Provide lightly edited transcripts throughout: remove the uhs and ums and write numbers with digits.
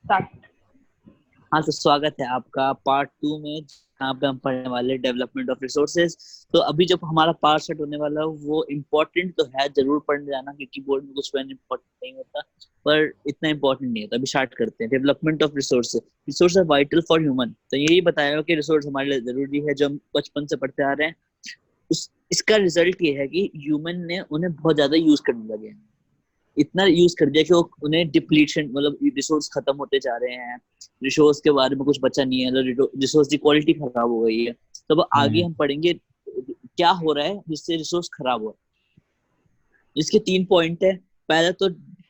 Start. हाँ, तो स्वागत है आपका पार्ट 2 में, जहाँ पे हम पढ़ने वाले डेवलपमेंट ऑफ रिसोर्सेज। तो अभी जब हमारा पार्ट सेट होने वाला है वो इम्पोर्टेंट तो है, जरूर पढ़ने जाना, क्योंकि बोर्ड में कुछ इम्पोर्टेंट नहीं होता, पर इतना इम्पोर्टेंट नहीं है। तो अभी स्टार्ट करते हैं। Development of resources. Resource are vital for human. तो यही बताया कि रिसोर्स हमारे लिए जरूरी है, जो हम बचपन से पढ़ते आ रहे हैं। इसका रिजल्ट ये है कि ह्यूमन ने उन्हें बहुत ज्यादा यूज करने लगे हैं। इतना यूज कर दिया कि उन्हें डिप्लीशन, मतलब रिसोर्स खत्म होते जा रहे हैं। रिसोर्स के बारे में कुछ बचा नहीं है, रिसोर्स की क्वालिटी खराब हो गई है। तो अब आगे हम पढ़ेंगे क्या हो रहा है जिससे रिसोर्स खराब हो रहा है। इसके 3 पॉइंट है। पहला तो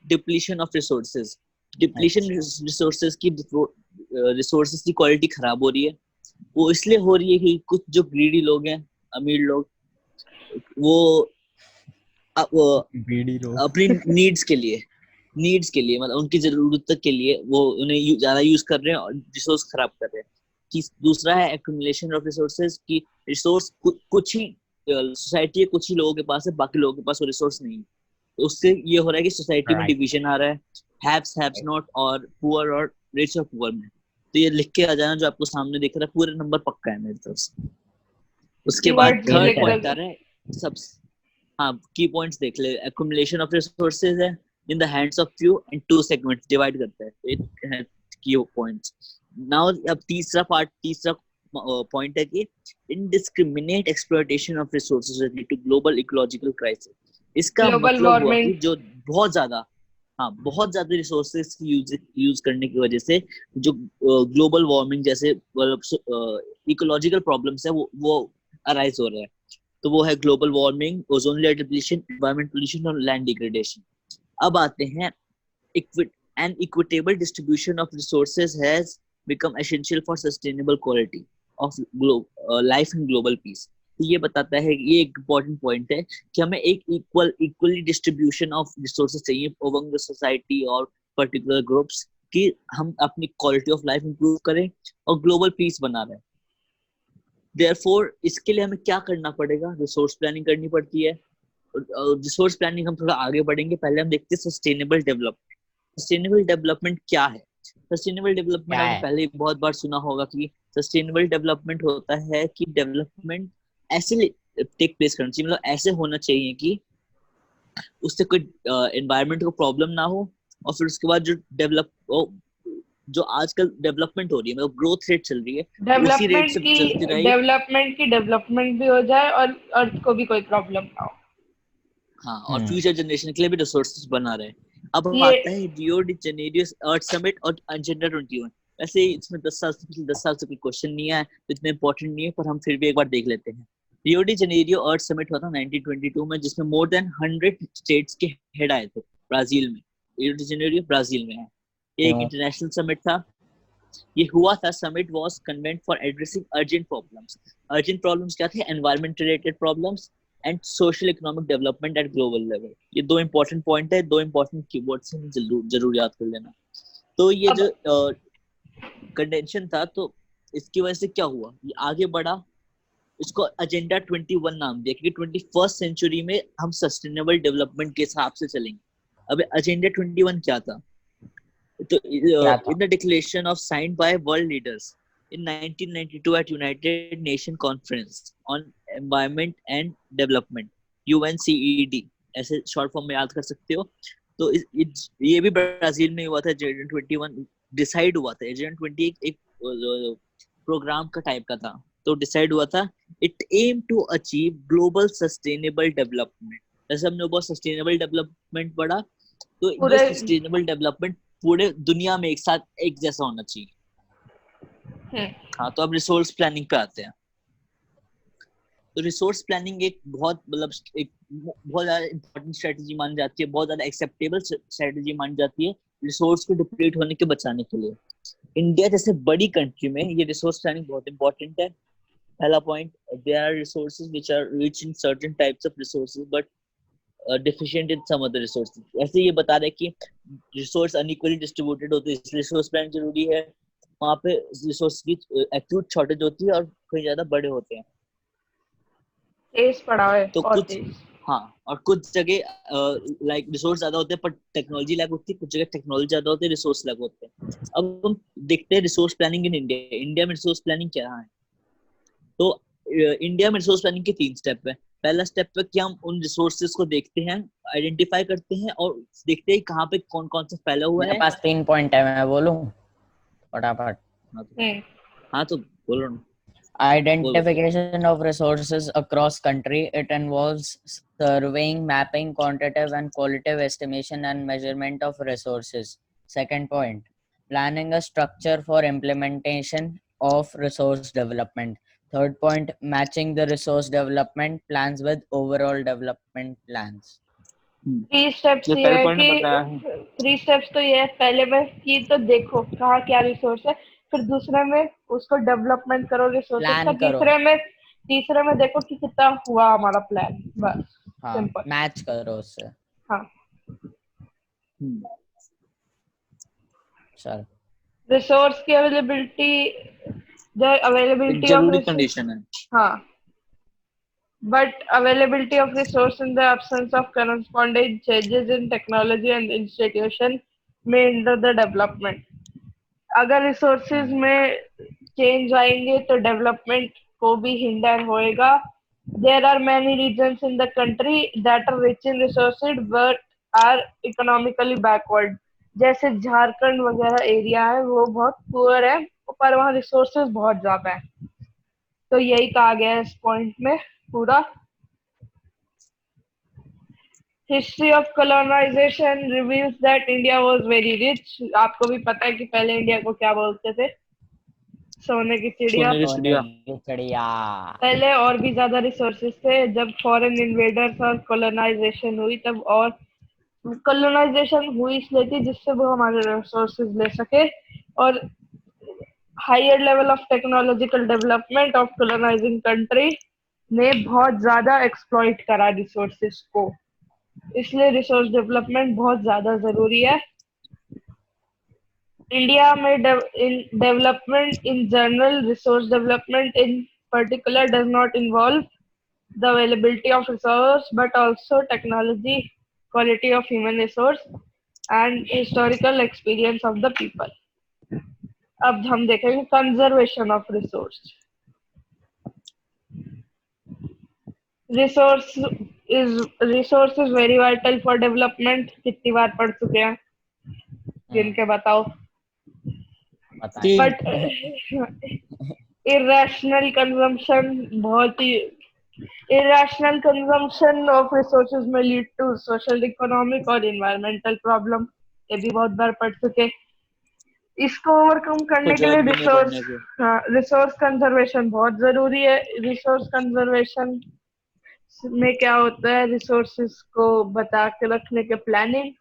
depletion of resources. Depletion resources की रिसोर्सेज की क्वालिटी खराब हो रही है। वो इसलिए हो रही है कि कुछ जो ग्रीडी लोग हैं, अमीर लोग, वो अपनी नीड्स के लिए मतलब उनकी जरूरत के लिए वो उन्हें ज्यादा यूज कर रहे हैं और रिसोर्स खराब कर रहे हैं। कि दूसरा है एक्यूमुलेशन ऑफ रिसोर्सेज, की रिसोर्स कुछ ही सोसाइटी के कुछ ही लोगों के पास है, बाकी लोगों के पास वो रिसोर्स नहीं है। तो उससे ये हो रहा है कि सोसाइटी में डिवीजन आ रहा है, हैव्स नॉट, और पुअर और रिच और पुअर में। तो ये लिख के आ जाना, जो आपको सामने दिख रहा है, पूरा नंबर पक्का है मेरी तरफ से। उसके बाद थर्ड पॉइंट आ रहा है सब। हाँ, की पॉइंट्स देख ले। accumulation of resources है in the hands of few and two segments divide करता है। तो it है की पॉइंट्स। नाउ अब तीसरा पॉइंट है कि indiscriminate exploitation of resources related to global ecological crisis। इसका ग्लोबल मतलब हुआ कि वार्मिंग। जो बहुत ज्यादा रिसोर्सेज की यूज करने की वजह से जो ग्लोबल वार्मिंग जैसे इकोलॉजिकल प्रॉब्लम्स है वो अराइज हो रहा है। तो वो है global warming, ozone layer depletion, environment pollution और लैंड डिग्रेडेशन। अब आते हैं an equitable distribution of resources has become essential for sustainable quality of life and global peace। तो ये बताता है, ये एक इम्पोर्टेंट पॉइंट है कि हमें एक इक्वली डिस्ट्रीब्यूशन ऑफ रिसोर्सेज चाहिए ओवर द सोसाइटी और पर्टिकुलर ग्रुप्स, कि हम अपनी क्वालिटी ऑफ लाइफ इंप्रूव करें और ग्लोबल पीस बना रहे हैं। देयरफॉर इसके लिए हमें क्या करना पड़ेगा? रिसोर्स प्लानिंग करनी पड़ती है। रिसोर्स प्लानिंग हम थोड़ा आगे बढ़ेंगे, पहले हम देखते हैं सस्टेनेबल डेवलपमेंट। सस्टेनेबल डेवलपमेंट क्या है? सस्टेनेबल डेवलपमेंट आपने पहले बहुत बार सुना होगा कि सस्टेनेबल डेवलपमेंट होता है कि डेवलपमेंट ऐसे टेक प्लेस करना चाहिए, मतलब ऐसे होना चाहिए कि उससे कोई एनवायरनमेंट को प्रॉब्लम ना हो, और फिर उसके बाद जो आजकल डेवलपमेंट हो रही है, मतलब ग्रोथ रेट चल रही है, उसी रेट से चलती रही। डेवलपमेंट भी हो जाए और अर्थ को भी कोई प्रॉब्लम ना हो। हाँ, और फ्यूचर जनरेशन के लिए भी रिसोर्सेज बना रहे हैं। अब ये आता है रियो डी जेनेरियो अर्थ समिट और एजेंडा 21। वैसे इसमें 10 साल से कोई क्वेश्चन नहीं है, तो इतना इंपॉर्टेंट नहीं है, पर हम फिर भी एक बार देख लेते हैं। रियो डी जेनेरियो अर्थ समिट हुआ था 1922 में, जिसमें मोर देन 100 स्टेट्स के हेड आए थे ब्राजील में। रियो डी जेनेरियो ब्राजील में है। ये एक इंटरनेशनल समिट था। ये हुआ था, summit was convent for addressing urgent problems. Urgent problems क्या थे? Environment related problems and social economic development at global level. ये दो इंपॉर्टेंट पॉइंट है, दो इंपॉर्टेंट कीवर्ड्स हैं, जरूर याद कर लेना। तो ये जो कंडेंशन था, तो इसकी वजह से क्या हुआ, ये आगे बढ़ा। इसको एजेंडा 21 नाम दिया, क्योंकि 21st सेंचुरी में हम सस्टेनेबल डेवलपमेंट के हिसाब से चलेंगे। अब एजेंडा 21 क्या था? तो in the declaration of signed by world leaders in 1992 at United Nation Conference on Environment and Development, UNCED, ऐसे शॉर्ट फॉर्म में याद कर सकते हो। तो ये भी ब्राजील में हुआ था। एजेंडा 21 डिसाइड हुआ था। एजेंडा 20 एक प्रोग्राम का टाइप का था। तो डिसाइड हुआ था, it aim to achieve global sustainable development. जैसे हमने बहुत सस्टेनेबल डेवलपमेंट पढ़ा, तो ये सस्टेनेबल डेवलपमेंट पूरे दुनिया में एक साथ एक जैसा होना चाहिए। हाँ, तो अब रिसोर्स प्लानिंग पे आते हैं। तो रिसोर्स प्लानिंग एक बहुत ज्यादा इंपॉर्टेंट स्ट्रेटजी मानी जाती है, बहुत ज्यादा एक्सेप्टेबल स्ट्रेटजी मानी जाती है रिसोर्स को डिप्लीट होने के बचाने के लिए। इंडिया जैसे बड़ी कंट्री में ये रिसोर्स प्लानिंग बहुत इंपॉर्टेंट है। पहला point, there are resources which are rich in certain types of resources but deficient in some other resources. ऐसे ये बता रहे कि रिसोर्स अनइक्वली डिस्ट्रीब्यूटेड होते हैं, इसलिए रिसोर्स प्लानिंग जरूरी है। वहां पे रिसोर्स की एक्यूट शॉर्टेज होती है और कहीं ज्यादा बड़े होते हैं। तेज पड़ा है, तो बहुत कुछ तेज। हाँ, और कुछ जगह लाइक रिसोर्स ज्यादा होते हैं पर टेक्नोलॉजी लैग होती है, कुछ जगह टेक्नोलॉजी ज्यादा होती है, रिसोर्स लैग होते हैं। अब हम देखते हैं resource planning in India. India में रिसोर्स प्लानिंग क्या है? तो इंडिया में रिसोर्स प्लानिंग के 3 स्टेप है। पहला स्टेप है कि हम उन रिसोर्सेज को देखते हैं, आइडेंटिफाई करते हैं और देखते हैं कहाँ पे कौन कौन सा फैला हुआ मेरे है। पास 3 पॉइंट है, मैं बोलूं फटाफट? हाँ तो बोलो ना। Identification of resources across country. It involves surveying, mapping, quantitative and qualitative estimation and measurement of resources. Second point, planning a structure for implementation of resource development. Third point, matching the resource development plans with overall development plans. 3 steps ये है कि 3 steps तो ये है, पहले में कि तो देखो कहाँ क्या रिसोर्स है, फिर दूसरे में उसको डेवलपमेंट करो रिसोर्सेज का, प्लान करो। तीसरे में देखो कि कितना हुआ हमारा प्लान, बस हाँ, सिंपल। मैच करो उससे। हाँ, चल, रिसोर्स की अवेलेबिलिटी, द अवेलेबिलिटी ऑफ जरूरी कंडीशन है। हाँ, but availability of resource in the absence of corresponding changes in technology and institution may hinder the development. अगर रिसोर्सेज में चेंज आएंगे तो डेवलपमेंट को भी हिंडर होएगा। There are many regions in the country that are rich in resources but are economically backward. जैसे झारखंड वगैरह area है वो बहुत पुअर है पर वहाँ रिसोर्सेज बहुत ज्यादा है। तो यही कहा गया है इस पॉइंट में पूरा। History of colonization reveals that India was very rich. आपको भी पता है कि पहले इंडिया को क्या बोलते थे? सोने की चिड़िया। पहले और भी ज्यादा रिसोर्सेज थे। जब फॉरेन इन्वेडर्स और कॉलोनाइजेशन हुई तब, और कॉलोनाइजेशन हुई इसलिए थी जिससे वो हमारे रिसोर्सेज ले सके, और higher level of technological development of colonising country ने बहुत ज्यादा एक्सप्लॉइट करा रिसोर्सेज को, इसलिए रिसोर्स डेवलपमेंट बहुत ज्यादा जरूरी है। इंडिया में development in general, resource development in particular does not involve the availability of resource but also technology, quality of human resource and historical experience of the people. अब हम देखेंगे conservation of resource. Resource is very vital for development. कितनी बार पढ़ चुके हैं जिनके बताओ? But irrational consumption, बहुत ही irrational consumption of resources may lead to social, economic और environmental problem। ये भी बहुत बार पढ़ चुके। इसको ओवरकम करने के लिए रिसोर्स कंजर्वेशन बहुत जरूरी है। रिसोर्स कंजर्वेशन में क्या होता है? रिसोर्सेज को बचा के रखने के प्लानिंग।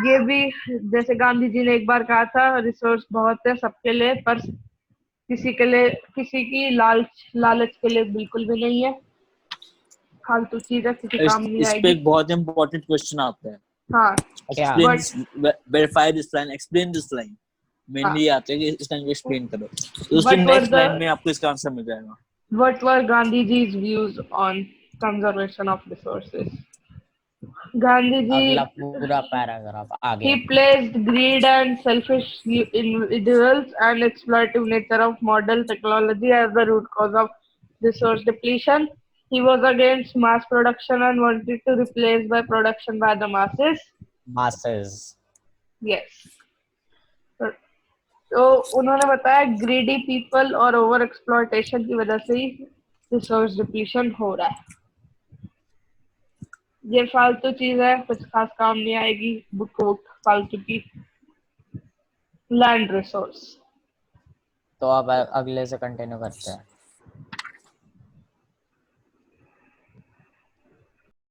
ये भी जैसे गांधी जी ने एक बार कहा था, रिसोर्स बहुत है सबके लिए पर किसी के लिए, किसी की लालच के लिए बिल्कुल भी नहीं है। फालतू चीज है, किसी काम नहीं आएगी। इस पे एक बहुत इंपॉर्टेंट क्वेश्चन आता है। हाँ, verify this line, explain this line। Mainly आते हैं कि इस लाइन को एक्सप्लेन करो, तो उसके नेक्स्ट लाइन में आपको इसका आंसर मिल जाएगा। What were Gandhiji's views on conservation of resources? अगला पूरा पैराग्राफ आगे। He placed greed and selfish individuals and exploitative nature of modern technology as the root cause of resource depletion. He was against mass production and wanted to replace by production by the masses. Yes. तो उन्होंने बताया greedy people और over exploitation की वजह से ही resource depletion हो रहा है। ये फालतू चीज है, कुछ खास काम नहीं आएगी, बुक फालतू की। Land resource. तो अब अगले से कंटिन्यू करते हैं।